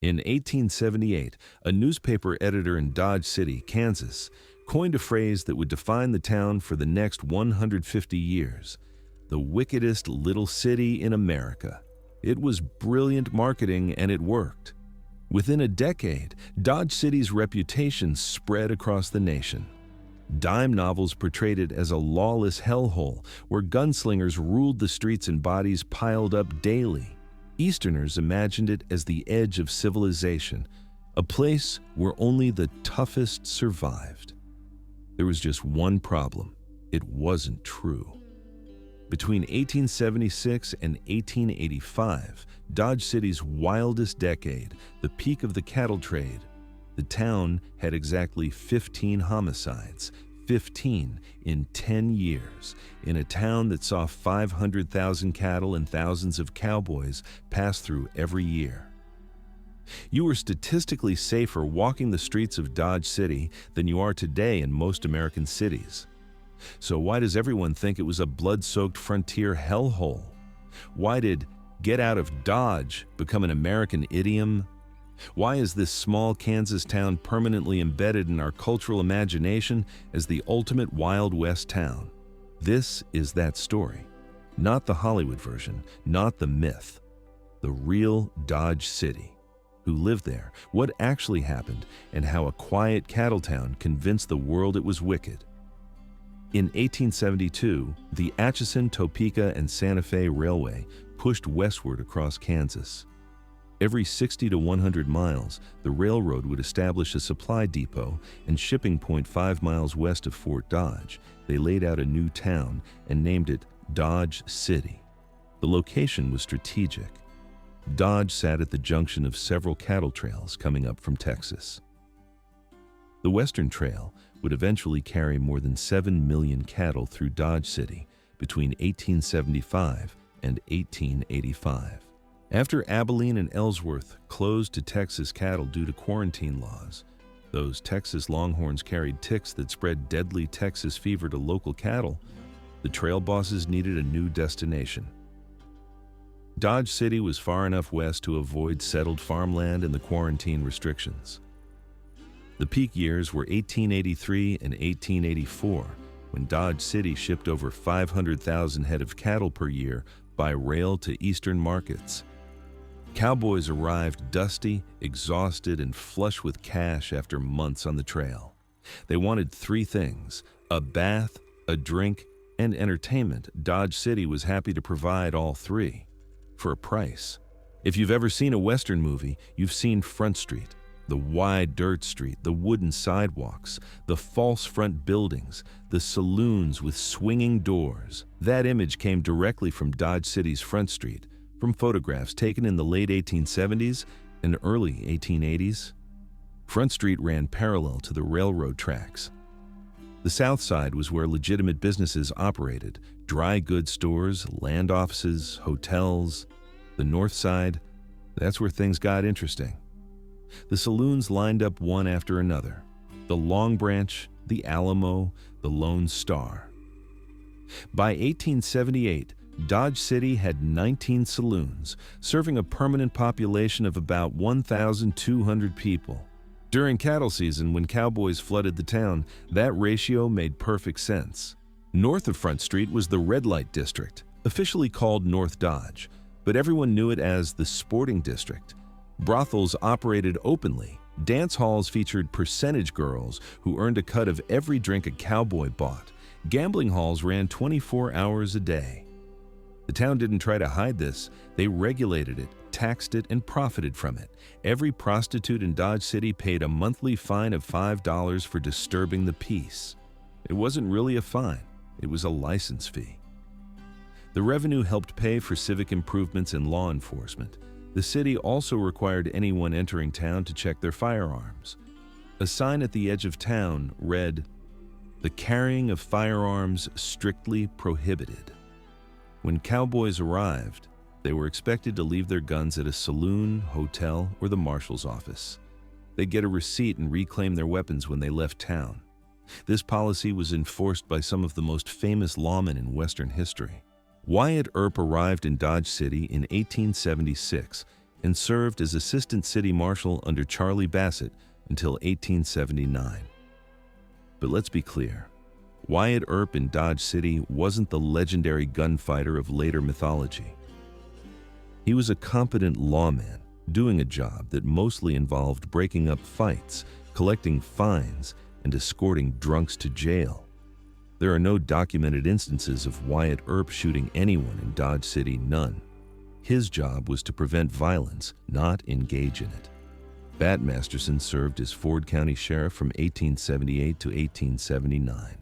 In 1878, a newspaper editor in Dodge City, Kansas, coined a phrase that would define the town for the next 150 years: the wickedest little city in America. It was brilliant marketing, and it worked. Within a decade, Dodge City's reputation spread across the nation. Dime novels portrayed it as a lawless hellhole where gunslingers ruled the streets and bodies piled up daily. Easterners imagined it as the edge of civilization, a place where only the toughest survived. There was just one problem: it wasn't true. Between 1876 and 1885, Dodge City's wildest decade, the peak of the cattle trade, the town had exactly 15 homicides, 15 in 10 years, in a town that saw 500,000 cattle and thousands of cowboys pass through every year. You were statistically safer walking the streets of Dodge City than you are today in most American cities. So why does everyone think it was a blood-soaked frontier hellhole? Why did "get out of Dodge" become an American idiom? Why is this small Kansas town permanently embedded in our cultural imagination as the ultimate Wild West town? This is that story. Not the Hollywood version, not the myth. The real Dodge City. Who lived there, what actually happened, and how a quiet cattle town convinced the world it was wicked. In 1872, the Atchison, Topeka, and Santa Fe Railway pushed westward across Kansas. Every 60 to 100 miles, the railroad would establish a supply depot and shipping point 5 miles west of Fort Dodge. They laid out a new town and named it Dodge City. The location was strategic. Dodge sat at the junction of several cattle trails coming up from Texas. The Western Trail would eventually carry more than 7 million cattle through Dodge City between 1875 and 1885. After Abilene and Ellsworth closed to Texas cattle due to quarantine laws, those Texas Longhorns carried ticks that spread deadly Texas fever to local cattle, the trail bosses needed a new destination. Dodge City was far enough west to avoid settled farmland and the quarantine restrictions. The peak years were 1883 and 1884, when Dodge City shipped over 500,000 head of cattle per year by rail to eastern markets. Cowboys arrived dusty, exhausted, and flush with cash after months on the trail. They wanted 3 things: a bath, a drink, and entertainment. Dodge City was happy to provide all 3, for a price. If you've ever seen a Western movie, you've seen Front Street. The wide dirt street, the wooden sidewalks, the false front buildings, the saloons with swinging doors. That image came directly from Dodge City's Front Street, from photographs taken in the late 1870s and early 1880s. Front Street ran parallel to the railroad tracks. The South Side was where legitimate businesses operated: dry goods stores, land offices, hotels. The North Side, that's where things got interesting. The saloons lined up one after another: the Long Branch, the Alamo, the Lone Star. By 1878, Dodge City had 19 saloons, serving a permanent population of about 1,200 people. During cattle season, when cowboys flooded the town, that ratio made perfect sense. North of Front Street was the Red Light District, officially called North Dodge, but everyone knew it as the Sporting District. Brothels operated openly. Dance halls featured percentage girls who earned a cut of every drink a cowboy bought. Gambling halls ran 24 hours a day. The town didn't try to hide this. They regulated it, taxed it, and profited from it. Every prostitute in Dodge City paid a monthly fine of $5 for disturbing the peace. It wasn't really a fine. It was a license fee. The revenue helped pay for civic improvements and law enforcement. The city also required anyone entering town to check their firearms. A sign at the edge of town read, "The carrying of firearms strictly prohibited." When cowboys arrived, they were expected to leave their guns at a saloon, hotel, or the marshal's office. They'd get a receipt and reclaim their weapons when they left town. This policy was enforced by some of the most famous lawmen in Western history. Wyatt Earp arrived in Dodge City in 1876. and served as assistant city marshal under Charlie Bassett until 1879. But let's be clear, Wyatt Earp in Dodge City wasn't the legendary gunfighter of later mythology. He was a competent lawman doing a job that mostly involved breaking up fights, collecting fines, and escorting drunks to jail. There are no documented instances of Wyatt Earp shooting anyone in Dodge City, none. His job was to prevent violence, not engage in it. Bat Masterson served as Ford County Sheriff from 1878 to 1879.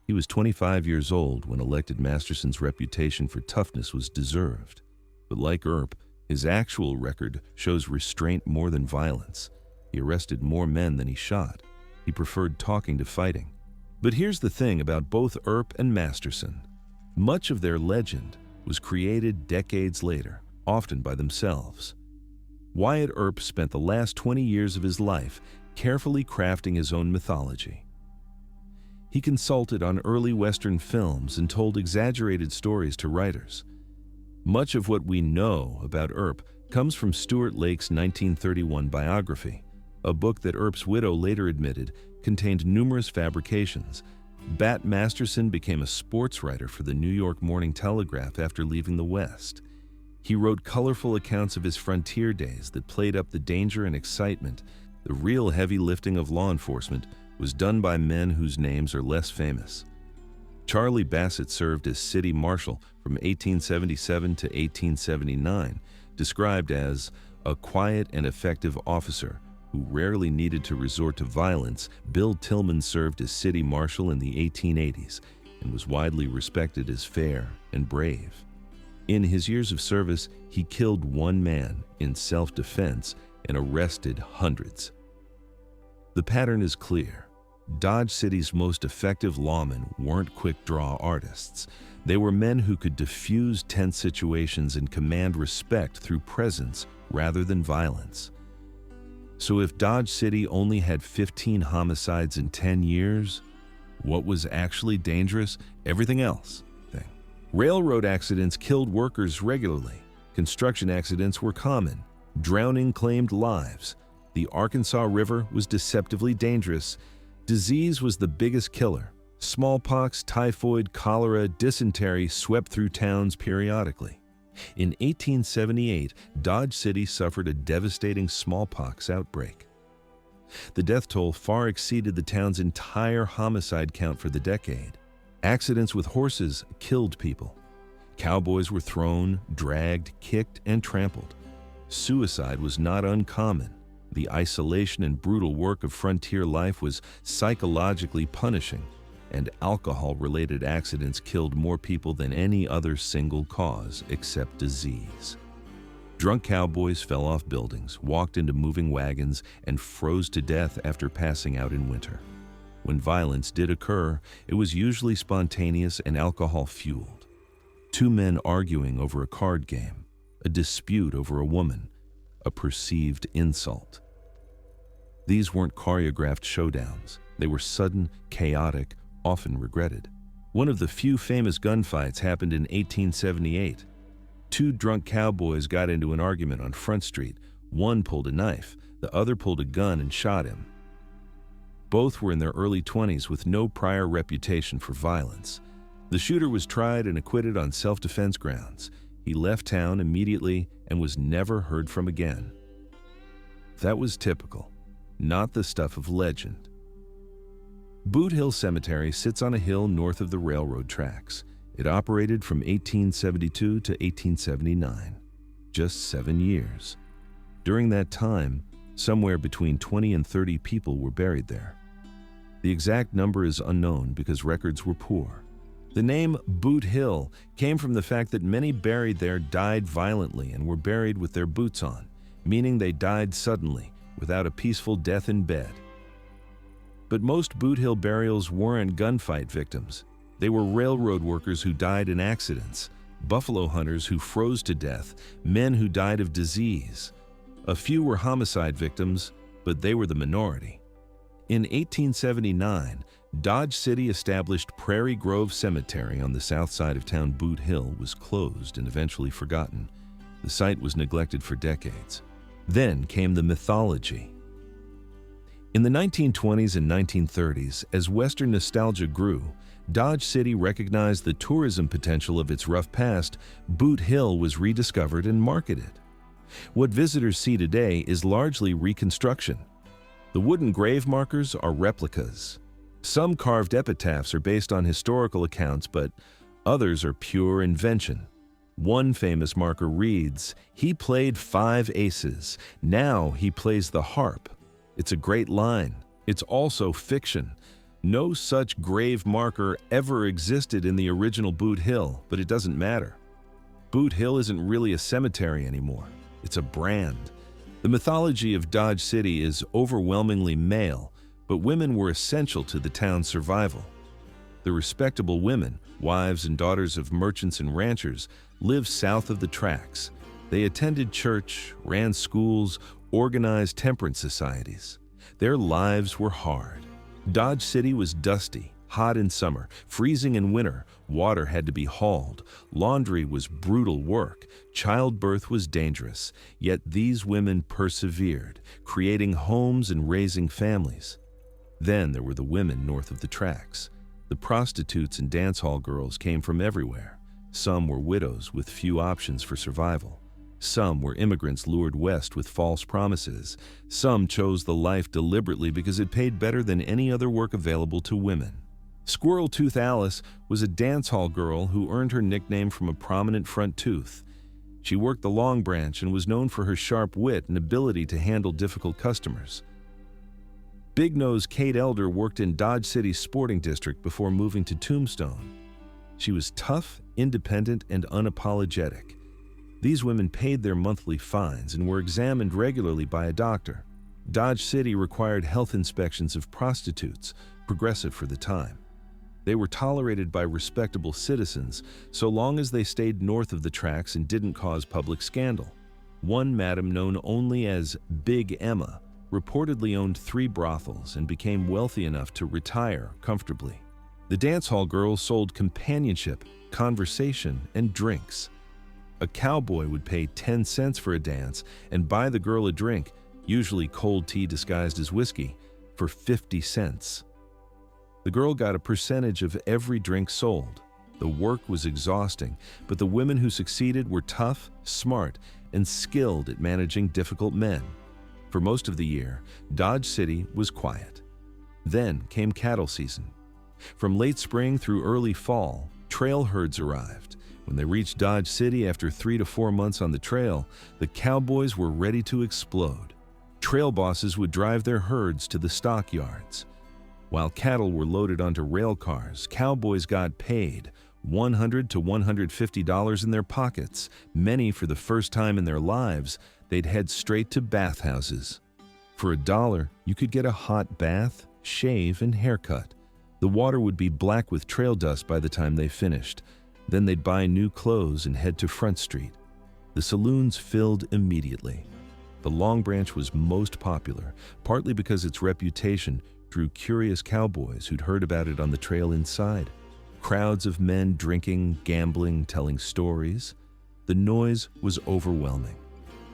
He was 25 years old when elected. Masterson's reputation for toughness was deserved. But like Earp, his actual record shows restraint more than violence. He arrested more men than he shot. He preferred talking to fighting. But here's the thing about both Earp and Masterson. Much of their legend was created decades later, often by themselves. Wyatt Earp spent the last 20 years of his life carefully crafting his own mythology. He consulted on early Western films and told exaggerated stories to writers. Much of what we know about Earp comes from Stuart Lake's 1931 biography, a book that Earp's widow later admitted contained numerous fabrications. Bat Masterson became a sports writer for the New York Morning Telegraph after leaving the West. He wrote colorful accounts of his frontier days that played up the danger and excitement. The real heavy lifting of law enforcement was done by men whose names are less famous. Charlie Bassett served as city marshal from 1877 to 1879, described as a quiet and effective officer who rarely needed to resort to violence. Bill Tillman served as city marshal in the 1880s and was widely respected as fair and brave. In his years of service, he killed one man in self-defense and arrested hundreds. The pattern is clear. Dodge City's most effective lawmen weren't quick-draw artists. They were men who could diffuse tense situations and command respect through presence rather than violence. So if Dodge City only had 15 homicides in 10 years, what was actually dangerous? Everything else. Railroad accidents killed workers regularly. Construction accidents were common. Drowning claimed lives. The Arkansas River was deceptively dangerous. Disease was the biggest killer. Smallpox, typhoid, cholera, dysentery swept through towns periodically. In 1878, Dodge City suffered a devastating smallpox outbreak. The death toll far exceeded the town's entire homicide count for the decade. Accidents with horses killed people. Cowboys were thrown, dragged, kicked, and trampled. Suicide was not uncommon. The isolation and brutal work of frontier life was psychologically punishing, and alcohol-related accidents killed more people than any other single cause except disease. Drunk cowboys fell off buildings, walked into moving wagons, and froze to death after passing out in winter. When violence did occur, it was usually spontaneous and alcohol-fueled. Two men arguing over a card game, a dispute over a woman, a perceived insult. These weren't choreographed showdowns. They were sudden, chaotic, often regretted. One of the few famous gunfights happened in 1878. Two drunk cowboys got into an argument on Front Street. One pulled a knife, the other pulled a gun and shot him. Both were in their early 20s with no prior reputation for violence. The shooter was tried and acquitted on self-defense grounds. He left town immediately and was never heard from again. That was typical, not the stuff of legend. Boot Hill Cemetery sits on a hill north of the railroad tracks. It operated from 1872 to 1879, just 7 years. During that time, somewhere between 20 and 30 people were buried there. The exact number is unknown because records were poor. The name Boot Hill came from the fact that many buried there died violently and were buried with their boots on, meaning they died suddenly, without a peaceful death in bed. But most Boot Hill burials weren't gunfight victims. They were railroad workers who died in accidents, buffalo hunters who froze to death, men who died of disease. A few were homicide victims, but they were the minority. In 1879, Dodge City established Prairie Grove Cemetery on the south side of town. Boot Hill was closed and eventually forgotten. The site was neglected for decades. Then came the mythology. In the 1920s and 1930s, as Western nostalgia grew, Dodge City recognized the tourism potential of its rough past. Boot Hill was rediscovered and marketed. What visitors see today is largely reconstruction. The wooden grave markers are replicas. Some carved epitaphs are based on historical accounts, but others are pure invention. One famous marker reads, "He played 5 aces. Now he plays the harp." It's a great line. It's also fiction. No such grave marker ever existed in the original Boot Hill, but it doesn't matter. Boot Hill isn't really a cemetery anymore. It's a brand. The mythology of Dodge City is overwhelmingly male, but women were essential to the town's survival. The respectable women, wives and daughters of merchants and ranchers, lived south of the tracks. They attended church, ran schools, organized temperance societies. Their lives were hard. Dodge City was dusty, hot in summer, freezing in winter. Water had to be hauled. Laundry was brutal work. Childbirth was dangerous. Yet these women persevered, creating homes and raising families. Then there were the women north of the tracks. The prostitutes and dance hall girls came from everywhere. Some were widows with few options for survival. Some were immigrants lured west with false promises. Some chose the life deliberately because it paid better than any other work available to women. Squirrel Tooth Alice was a dance hall girl who earned her nickname from a prominent front tooth. She worked the Long Branch and was known for her sharp wit and ability to handle difficult customers. Big Nose Kate Elder worked in Dodge City's sporting district before moving to Tombstone. She was tough, independent, and unapologetic. These women paid their monthly fines and were examined regularly by a doctor. Dodge City required health inspections of prostitutes, progressive for the time. They were tolerated by respectable citizens so long as they stayed north of the tracks and didn't cause public scandal. One madam, known only as Big Emma, reportedly owned 3 brothels and became wealthy enough to retire comfortably. The dance hall girls sold companionship, conversation, and drinks. A cowboy would pay 10 cents for a dance and buy the girl a drink, usually cold tea disguised as whiskey, for 50 cents. The girl got a percentage of every drink sold. The work was exhausting, but the women who succeeded were tough, smart, and skilled at managing difficult men. For most of the year, Dodge City was quiet. Then came cattle season. From late spring through early fall, trail herds arrived. When they reached Dodge City after 3 to 4 months on the trail, the cowboys were ready to explode. Trail bosses would drive their herds to the stockyards. While cattle were loaded onto rail cars, cowboys got paid $100 to $150 in their pockets. Many, for the first time in their lives, they'd head straight to bathhouses. For $1, you could get a hot bath, shave, and haircut. The water would be black with trail dust by the time they finished. Then they'd buy new clothes and head to Front Street. The saloons filled immediately. The Long Branch was most popular, partly because its reputation drew curious cowboys who'd heard about it on the trail inside. Crowds of men drinking, gambling, telling stories. The noise was overwhelming.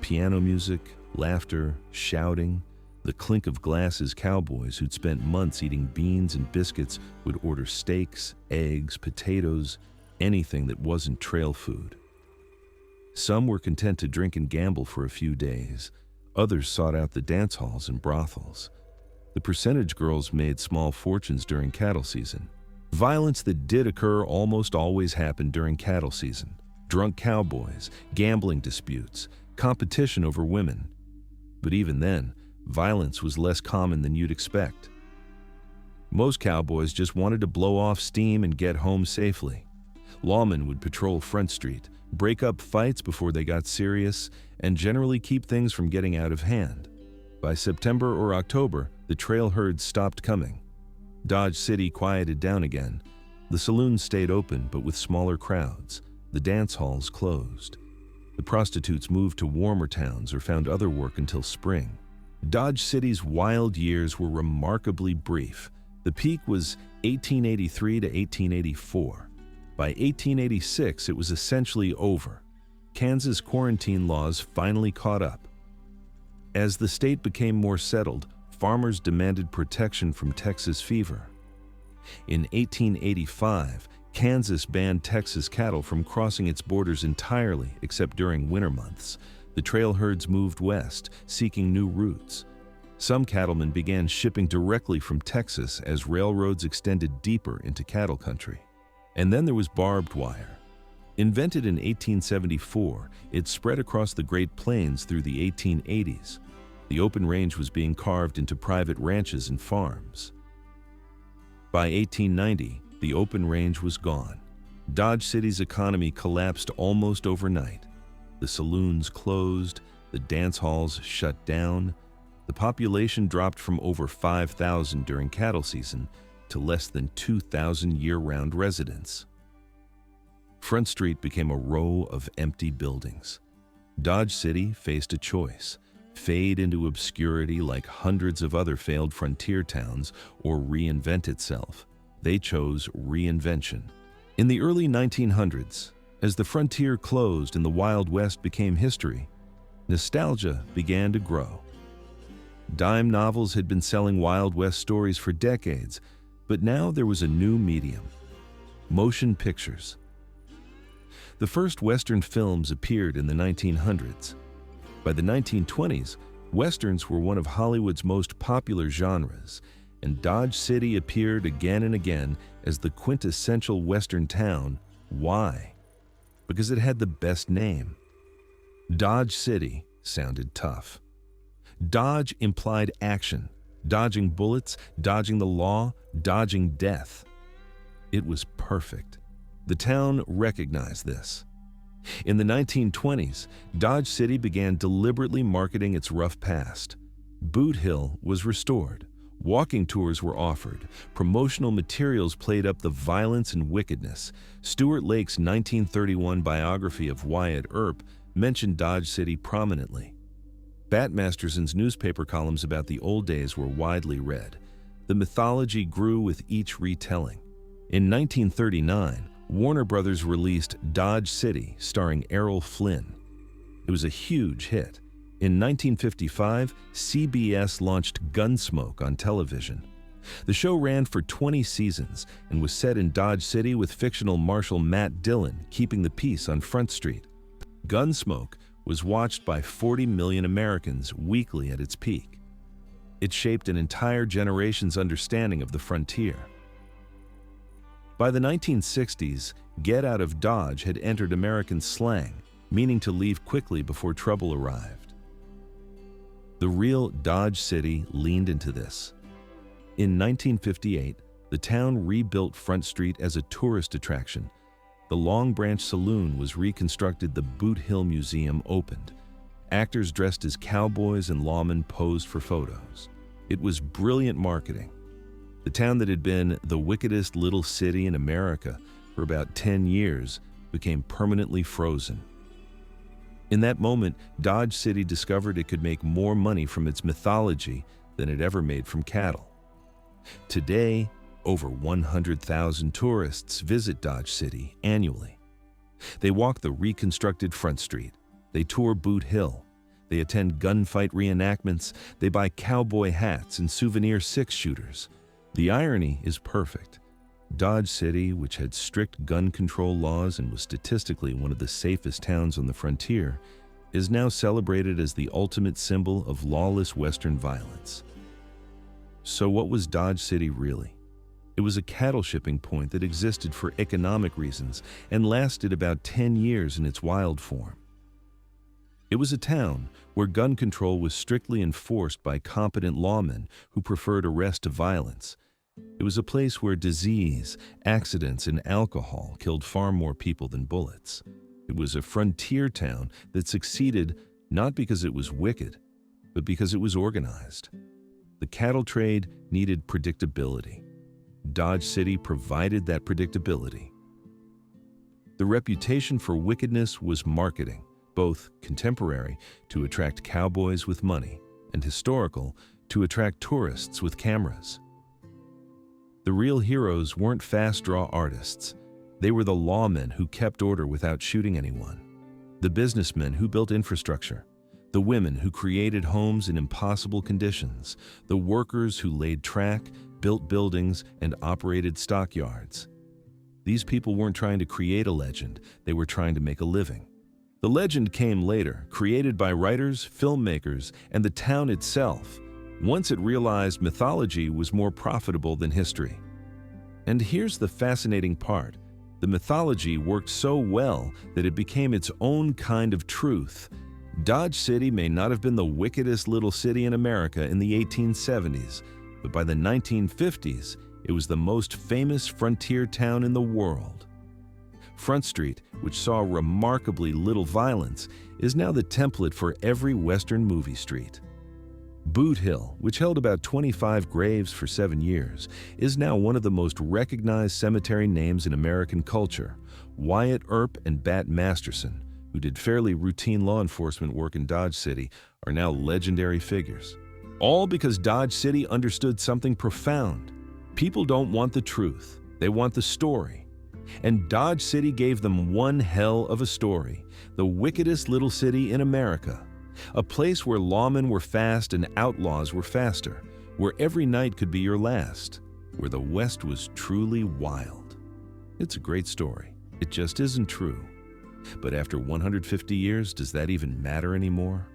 Piano music, laughter, shouting. The clink of glasses. Cowboys who'd spent months eating beans and biscuits would order steaks, eggs, potatoes, anything that wasn't trail food. Some were content to drink and gamble for a few days. Others sought out the dance halls and brothels. The percentage girls made small fortunes during cattle season. Violence that did occur almost always happened during cattle season. Drunk cowboys, gambling disputes, competition over women. But even then, violence was less common than you'd expect. Most cowboys just wanted to blow off steam and get home safely. Lawmen would patrol Front Street, break up fights before they got serious, and generally keep things from getting out of hand. By September or October, the trail herds stopped coming. Dodge City quieted down again. The saloons stayed open, but with smaller crowds. The dance halls closed. The prostitutes moved to warmer towns or found other work until spring. Dodge City's wild years were remarkably brief. The peak was 1883 to 1884. By 1886, it was essentially over. Kansas quarantine laws finally caught up. As the state became more settled, farmers demanded protection from Texas fever. In 1885, Kansas banned Texas cattle from crossing its borders entirely except during winter months. The trail herds moved west, seeking new routes. Some cattlemen began shipping directly from Texas as railroads extended deeper into cattle country. And then there was barbed wire. Invented in 1874, it spread across the Great Plains through the 1880s. The open range was being carved into private ranches and farms. By 1890, the open range was gone. Dodge City's economy collapsed almost overnight. The saloons closed, the dance halls shut down. The population dropped from over 5,000 during cattle season to less than 2,000 year-round residents. Front Street became a row of empty buildings. Dodge City faced a choice: fade into obscurity like hundreds of other failed frontier towns, or reinvent itself. They chose reinvention. In the early 1900s, as the frontier closed and the Wild West became history, nostalgia began to grow. Dime novels had been selling Wild West stories for decades, but now there was a new medium: motion pictures. The first Western films appeared in the 1900s. By the 1920s, Westerns were one of Hollywood's most popular genres, and Dodge City appeared again and again as the quintessential Western town. Why? Because it had the best name. Dodge City sounded tough. Dodge implied action, dodging bullets, dodging the law, dodging death. It was perfect. The town recognized this. In the 1920s, Dodge City began deliberately marketing its rough past. Boot Hill was restored. Walking tours were offered. Promotional materials played up the violence and wickedness. Stuart Lake's 1931 biography of Wyatt Earp mentioned Dodge City prominently. Bat Masterson's newspaper columns about the old days were widely read. The mythology grew with each retelling. In 1939, Warner Brothers released Dodge City, starring Errol Flynn. It was a huge hit. In 1955, CBS launched Gunsmoke on television. The show ran for 20 seasons and was set in Dodge City with fictional Marshal Matt Dillon keeping the peace on Front Street. Gunsmoke was watched by 40 million Americans weekly at its peak. It shaped an entire generation's understanding of the frontier. By the 1960s, "get out of Dodge" had entered American slang, meaning to leave quickly before trouble arrived. The real Dodge City leaned into this. In 1958, the town rebuilt Front Street as a tourist attraction. The Long Branch Saloon was reconstructed, the Boot Hill Museum opened. Actors dressed as cowboys and lawmen posed for photos. It was brilliant marketing. The town that had been the wickedest little city in America for about 10 years became permanently frozen. In that moment, Dodge City discovered it could make more money from its mythology than it ever made from cattle. Today, over 100,000 tourists visit Dodge City annually. They walk the reconstructed Front Street. They tour Boot Hill. They attend gunfight reenactments. They buy cowboy hats and souvenir six-shooters. The irony is perfect. Dodge City, which had strict gun control laws and was statistically one of the safest towns on the frontier, is now celebrated as the ultimate symbol of lawless Western violence. So what was Dodge City really? It was a cattle shipping point that existed for economic reasons and lasted about 10 years in its wild form. It was a town where gun control was strictly enforced by competent lawmen who preferred arrest to violence. It was a place where disease, accidents, and alcohol killed far more people than bullets. It was a frontier town that succeeded not because it was wicked, but because it was organized. The cattle trade needed predictability. Dodge City provided that predictability. The reputation for wickedness was marketing, both contemporary to attract cowboys with money and historical to attract tourists with cameras. The real heroes weren't fast draw artists. They were the lawmen who kept order without shooting anyone. the businessmen who built infrastructure, the women who created homes in impossible conditions, the workers who laid track, built buildings, and operated stockyards. These people weren't trying to create a legend, they were trying to make a living. The legend came later, created by writers, filmmakers, and the town itself, once it realized mythology was more profitable than history. And here's the fascinating part. The mythology worked so well that it became its own kind of truth. Dodge City may not have been the wickedest little city in America in the 1870s, but by the 1950s, it was the most famous frontier town in the world. Front Street, which saw remarkably little violence, is now the template for every Western movie street. Boot Hill, which held about 25 graves for 7 years, is now one of the most recognized cemetery names in American culture. Wyatt Earp and Bat Masterson, who did fairly routine law enforcement work in Dodge City, are now legendary figures. All because Dodge City understood something profound. People don't want the truth, they want the story. And Dodge City gave them one hell of a story, the wickedest little city in America. A place where lawmen were fast and outlaws were faster, where every night could be your last, where the West was truly wild. It's a great story. It just isn't true. But after 150 years, does that even matter anymore?